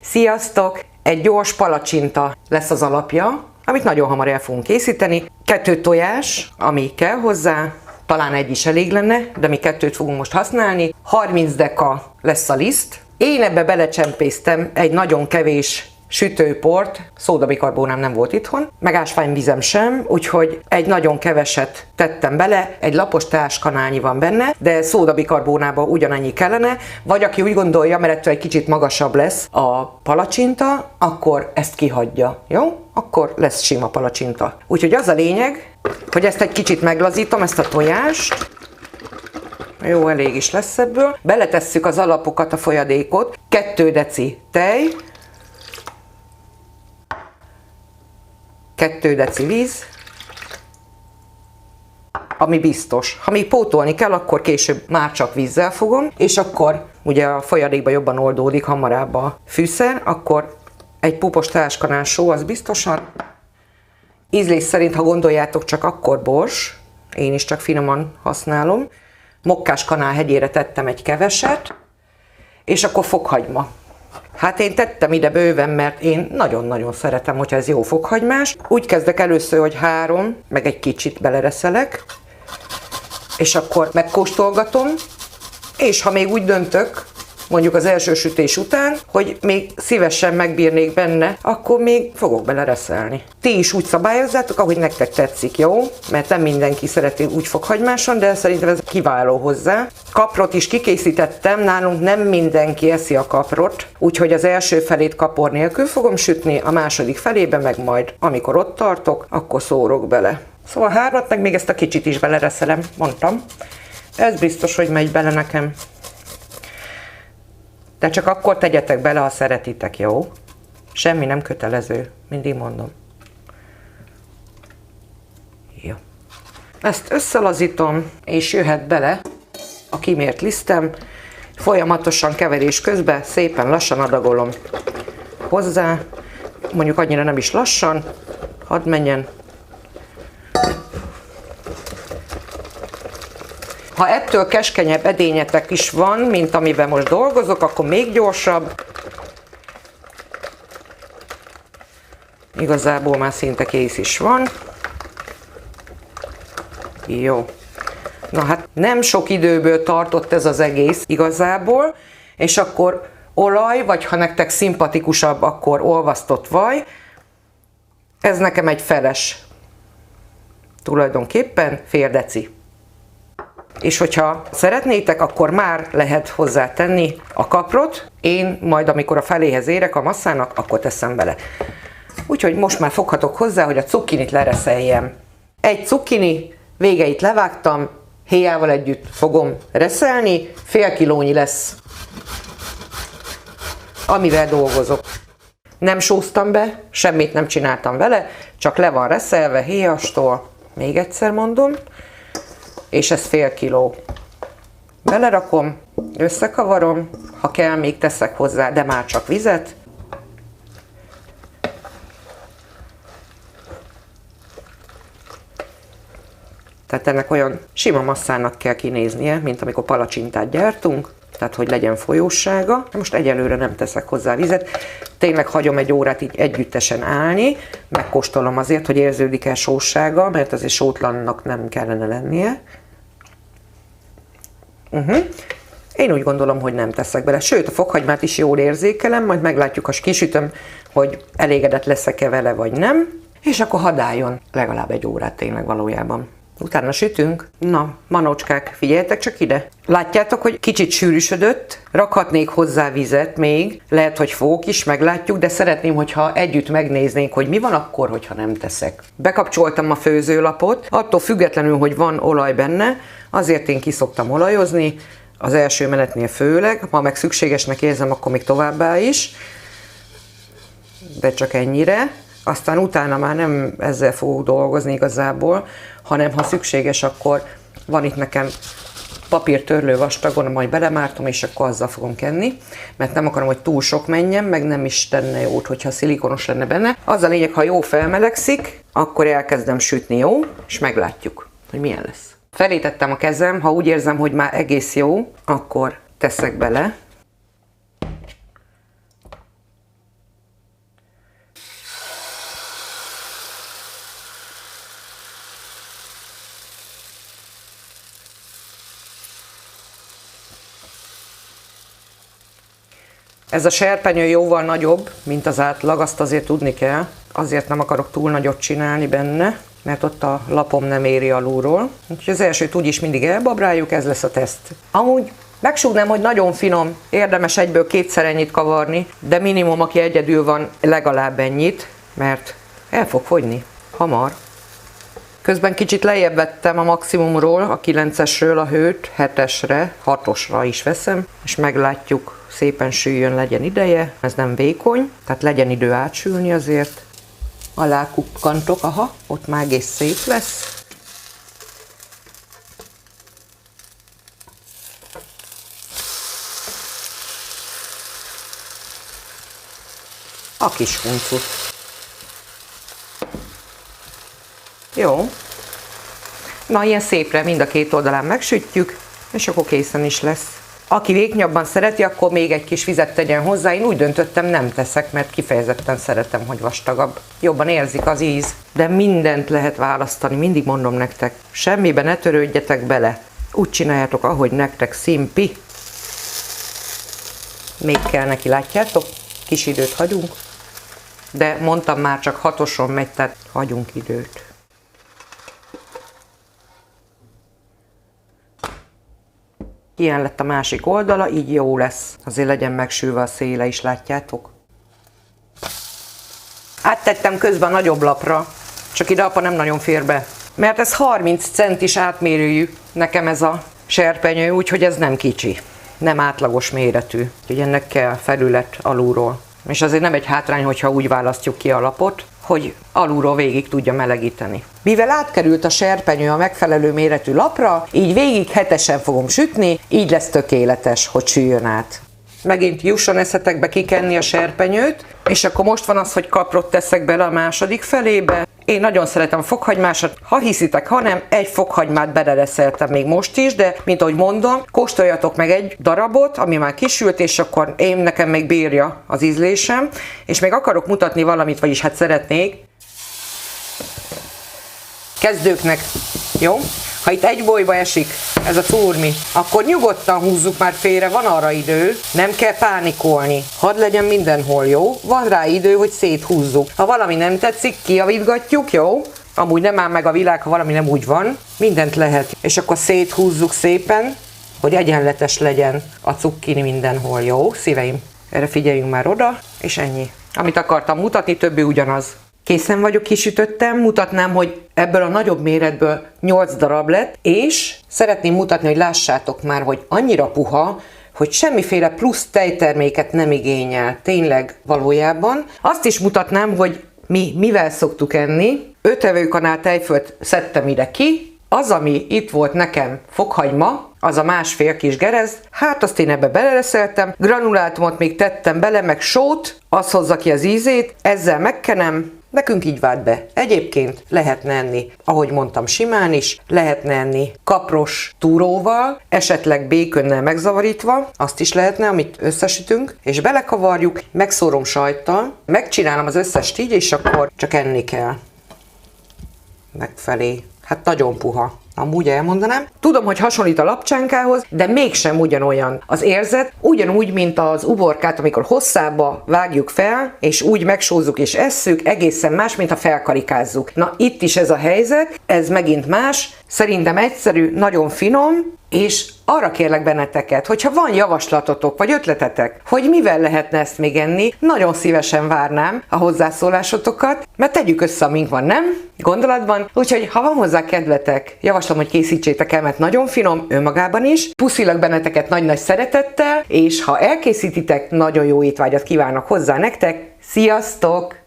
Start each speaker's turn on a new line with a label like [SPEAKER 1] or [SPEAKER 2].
[SPEAKER 1] Sziasztok! Egy gyors palacsinta lesz az alapja, amit nagyon hamar el fogunk készíteni. 2 tojás, ami kell hozzá, talán egy is elég lenne, de mi 2-t fogunk most használni. 30 deka lesz a liszt. Én ebbe belecsempésztem egy nagyon kevés sütőport, szódabikarbónám nem volt itthon, meg ásványvizem sem, úgyhogy egy nagyon keveset tettem bele, egy lapos teáskanálnyi van benne, de szódabikarbónában ugyanannyi kellene, vagy aki úgy gondolja, mert ettől egy kicsit magasabb lesz a palacsinta, akkor ezt kihagyja, jó? Akkor lesz sima palacsinta. Úgyhogy az a lényeg, hogy ezt egy kicsit meglazítom, ezt a tojást. Jó, elég is lesz ebből. Beletesszük az alapokat, a folyadékot, 2 deci tej, 2 deci víz, ami biztos. Ha még pótolni kell, akkor később már csak vízzel fogom, és akkor ugye a folyadékban jobban oldódik hamarabb a fűszer, akkor egy pupos teáskanál só, az biztosan. Ízlés szerint, ha gondoljátok, csak akkor bors, én is csak finoman használom. Mokkás kanál hegyére tettem egy keveset, és akkor fokhagyma. Hát én tettem ide bőven, mert én nagyon-nagyon szeretem, hogyha ez jó fokhagymás. Úgy kezdek először, hogy 3, meg egy kicsit belereszelek, és akkor megkóstolgatom, és ha még úgy döntök, mondjuk az első sütés után, hogy még szívesen megbírnék benne, akkor még fogok belereszelni. Ti is úgy szabályozzátok, ahogy nektek tetszik, jó? Mert nem mindenki szereti úgy fokhagymáson, de szerintem ez kiváló hozzá. Kaprot is kikészítettem, nálunk nem mindenki eszi a kaprot, úgyhogy az első felét kapor nélkül fogom sütni, a második felébe meg majd, amikor ott tartok, akkor szórok bele. Szóval 3, meg még ezt a kicsit is belereszelem, mondtam. Ez biztos, hogy megy bele nekem. De csak akkor tegyetek bele, ha szeretitek, jó? Semmi nem kötelező, mindig mondom. Jó. Ezt összelazítom, és jöhet bele a kimért lisztem. Folyamatosan keverés közben szépen lassan adagolom hozzá. Mondjuk annyira nem is lassan, hadd menjen. Ha ettől keskenyebb edényetek is van, mint amiben most dolgozok, akkor még gyorsabb. Igazából már szinte kész is van. Jó. Na hát nem sok időből tartott ez az egész igazából, és akkor olaj, vagy ha nektek szimpatikusabb, akkor olvasztott vaj. Ez nekem egy feles. Tulajdonképpen fél deci. És hogyha szeretnétek, akkor már lehet hozzátenni a kaprot. Én majd, amikor a feléhez érek a masszának, akkor teszem bele. Úgyhogy most már foghatok hozzá, hogy a cukkinit lereszeljem. Egy cukkini végeit levágtam, héjával együtt fogom reszelni, fél kilónyi lesz, amivel dolgozok. Nem sóztam be, semmit nem csináltam vele, csak le van reszelve héjastól, még egyszer mondom. És ez fél kiló. Belerakom, összekavarom, ha kell, még teszek hozzá, de már csak vizet. Tehát ennek olyan sima masszának kell kinéznie, mint amikor palacsintát gyártunk, tehát hogy legyen folyóssága. Most egyelőre nem teszek hozzá vizet, tényleg hagyom egy órát így együttesen állni, megkóstolom azért, hogy érződik-e sóssága, mert azért sótlannak nem kellene lennie. Én úgy gondolom, hogy nem teszek bele, sőt a fokhagymát is jól érzékelem, majd meglátjuk, ha kisütöm, hogy elégedett leszek-e vele, vagy nem, és akkor hadd álljon legalább egy órát tényleg valójában. Utána sütünk. Na, manócskák, figyeljetek csak ide. Látjátok, hogy kicsit sűrűsödött, rakhatnék hozzá vizet még, lehet, hogy fogok is, meglátjuk, de szeretném, hogyha együtt megnéznénk, hogy mi van akkor, hogyha nem teszek. Bekapcsoltam a főzőlapot, attól függetlenül, hogy van olaj benne, azért én ki szoktam olajozni, az első menetnél főleg, ha meg szükségesnek érzem, akkor még továbbá is, de csak ennyire. Aztán utána már nem ezzel fogok dolgozni igazából, hanem ha szükséges, akkor van itt nekem papírtörlő vastagon, majd belemártom, és akkor azzal fogom kenni, mert nem akarom, hogy túl sok menjen, meg nem is tenne jót, hogyha szilikonos lenne benne. Az a lényeg, ha jó felmelegszik, akkor elkezdem sütni, jó? És meglátjuk, hogy milyen lesz. Felé tettem a kezem, ha úgy érzem, hogy már egész jó, akkor teszek bele. Ez a serpenyő jóval nagyobb, mint az átlag, azt azért tudni kell. Azért nem akarok túl nagyot csinálni benne, mert ott a lapom nem éri alulról. Úgyhogy az elsőt úgyis mindig elbabráljuk, ez lesz a teszt. Amúgy megsúgnám, hogy nagyon finom, érdemes egyből kétszer ennyit kavarni, de minimum, aki egyedül van, legalább ennyit, mert el fog fogyni hamar. Közben kicsit lejjebb vettem a maximumról, a 9-esről a hőt, 7-esre, 6-osra is veszem, és meglátjuk, szépen süljön, legyen ideje. Ez nem vékony, tehát legyen idő átsülni azért. Alá kukkantok, aha, ott már egész szép lesz. A kis huncut. Jó. Na, ilyen szépre mind a két oldalán megsütjük, és akkor készen is lesz. Aki vékonyabban szereti, akkor még egy kis vizet tegyen hozzá. Én úgy döntöttem, nem teszek, mert kifejezetten szeretem, hogy vastagabb. Jobban érzik az íz. De mindent lehet választani, mindig mondom nektek. Semmibe ne törődjetek bele. Úgy csináljátok, ahogy nektek szimpi. Még kell neki, látjátok? Kis időt hagyunk. De mondtam már, csak 6-oson megy, tehát hagyunk időt. Ilyen lett a másik oldala, így jó lesz. Azért legyen megsülve a széle is, látjátok? Áttettem közben a nagyobb lapra, csak ide apa nem nagyon fér be. Mert ez 30 centis átmérőjű nekem ez a serpenyő, úgyhogy ez nem kicsi. Nem átlagos méretű. Úgyhogy ennek kell felület alulról. És azért nem egy hátrány, hogyha úgy választjuk ki a lapot, hogy alulról végig tudja melegíteni. Mivel átkerült a serpenyő a megfelelő méretű lapra, így végig 7-esen fogom sütni, így lesz tökéletes, hogy süljön át. Megint jusson eszetekbe kikenni a serpenyőt, és akkor most van az, hogy kaprot teszek bele a második felébe. Én nagyon szeretem a fokhagymásat, ha hiszitek, ha nem, egy fokhagymát belereszeltem még most is, de mint ahogy mondom, kóstoljatok meg egy darabot, ami már kisült, és akkor nekem még bírja az ízlésem, és még akarok mutatni valamit, vagyis hát szeretnék. Kezdőknek, jó? Ha itt egy bolyba esik ez a curmi, akkor nyugodtan húzzuk már félre, van arra idő, nem kell pánikolni. Hadd legyen mindenhol, jó? Van rá idő, hogy széthúzzuk. Ha valami nem tetszik, kijavítgatjuk, jó? Amúgy nem áll meg a világ, ha valami nem úgy van. Mindent lehet. És akkor széthúzzuk szépen, hogy egyenletes legyen a cukkini mindenhol, jó? Szíveim, erre figyeljünk már oda, és ennyi. Amit akartam mutatni, többi ugyanaz. Készen vagyok, kisütöttem, mutatnám, hogy ebből a nagyobb méretből 8 darab lett, és szeretném mutatni, hogy lássátok már, hogy annyira puha, hogy semmiféle plusz tejterméket nem igényel, tényleg valójában. Azt is mutatnám, hogy mi mivel szoktuk enni. 5 evőkanál tejfölt szedtem ide ki, az, ami itt volt nekem fokhagyma, az a másfél kis gerez, hát azt én ebbe belereszeltem, granulátumot még tettem bele, meg sót, az hozza ki az ízét, ezzel megkenem. Nekünk így vált be. Egyébként lehetne enni, ahogy mondtam, simán is, lehetne enni kapros túróval, esetleg békönnel megzavarítva, azt is lehetne, amit összesütünk, és belekavarjuk, megszórom sajttal, megcsinálom az összest így, és akkor csak enni kell. Megfelé. Hát nagyon puha. Amúgy elmondanám. Tudom, hogy hasonlít a lapcsánkához, de mégsem ugyanolyan. Az érzet ugyanúgy, mint az uborkát, amikor hosszába vágjuk fel, és úgy megsózzuk és esszük, egészen más, mint ha felkarikázzuk. Na, itt is ez a helyzet, ez megint más. Szerintem egyszerű, nagyon finom, és arra kérlek benneteket, hogyha van javaslatotok, vagy ötletetek, hogy mivel lehetne ezt még enni, nagyon szívesen várnám a hozzászólásotokat, mert tegyük össze, amink van, nem? Gondolatban. Úgyhogy, ha van hozzá kedvetek, javaslom, hogy készítsétek el, mert nagyon finom önmagában is. Puszilak benneteket nagy-nagy szeretettel, és ha elkészítitek, nagyon jó étvágyat kívánok hozzá nektek. Sziasztok!